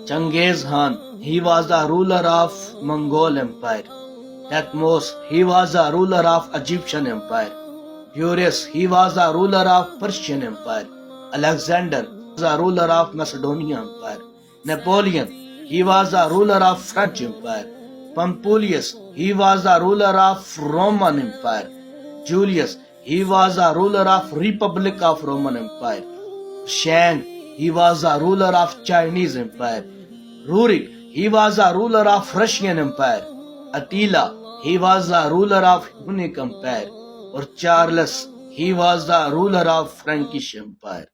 Genghis Khan, he was the ruler of Mongol Empire. Thutmose, he was the ruler of Egyptian Empire. Darius, he was the ruler of Persian Empire. Alexander, the ruler of Macedonia Empire. Napoleon, he was the ruler of French Empire. Pompilius, he was the ruler of Roman Empire. Julius, he was the ruler of Republic of Roman Empire. Shang, he was the ruler of Chinese Empire. Rurik, he was the ruler of Russian Empire. Attila, he was the ruler of Hunnic Empire. Or Charles, he was the ruler of Frankish Empire.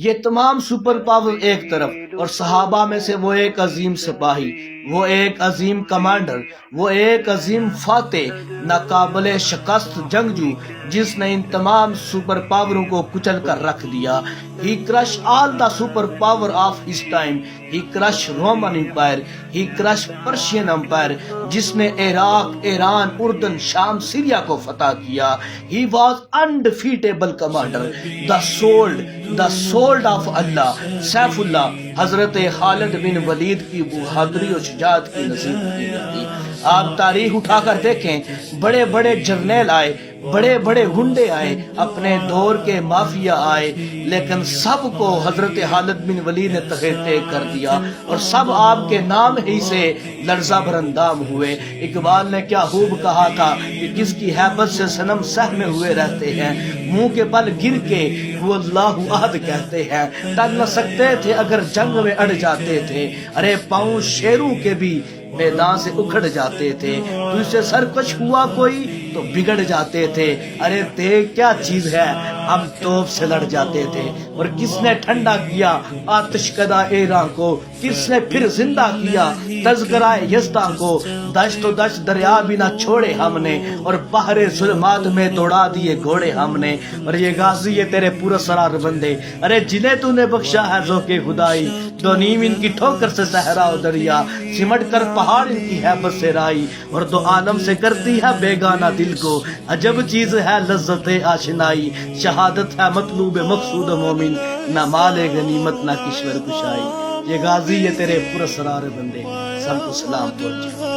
یہ تمام super power ایک طرف اور صحابہ میں سے وہ ایک عظیم سپاہی، وہ ایک عظیم کمانڈر، وہ ایک عظیم فاتح، ناقابل شکست جنگجو جس نے ان تمام سپر پاوروں کو کچل کر رکھ دیا. He crushed all the super power of his time. He crushed Roman Empire. He crushed Persian Empire جس نے عراق، ایران، اردن، شام، سیریا کو فتح کیا. He was undefeatable commander. The sword of Allah, Saif Allah حضرت خالد بن ولید کی بہادری و شجاعت کی نصیب کی گئی. آپ تاریخ اٹھا کر دیکھیں، بڑے بڑے جرنیل آئے، بڑے بڑے گنڈے آئے، اپنے دور کے مافیا آئے، لیکن سب کو حضرت خالد بن ولید نے تخطے کر دیا اور سب آپ کے نام ہی سے لرزہ برندام ہوئے. اقبال نے کیا خوب کہا تھا کہ کس کی ہیبت سے صنم سہمے ہوئے رہتے ہیں، منہ کے بل گر کے وہ اللہ احد کہتے ہیں. ٹل نہ سکتے تھے اگر جنگ میں اڑ جاتے تھے، ارے پاؤں شیروں کے بھی میدان سے اکھڑ جاتے تھے. تجھ سے سرکش ہوا کوئی تو بگڑ جاتے تھے، ارے دیکھ کیا چیز ہے ہم توپ سے لڑ جاتے تھے. اور کس نے ٹھنڈا کیا آتش کدہ ایراں کو، کس نے پھر زندہ کیا تذکرہ یزداں کو. دشت و دشت دریا بھی نہ چھوڑے ہم نے، اور بحر ظلمات میں دوڑا دیے گھوڑے ہم نے. اور یہ غازی یہ تیرے پراسرار بندے، ارے جنہیں تو نے بخشا ہے ذوق خدائی. دو نیم ان کی ٹھوکر سے صحرا و دریا، سمٹ کر پہاڑ ان کی ہیبت سے رائی. اور دو عالم سے کرتی ہے بیگانہ دل کو، عجب چیز ہے لذت آشنائی. شہادت ہے مطلوب مقصود مومن، نہ مال غنیمت نہ کشور کشائی. یہ غازی یہ تیرے پراسرار بندے، سب کو سلام پہنچے.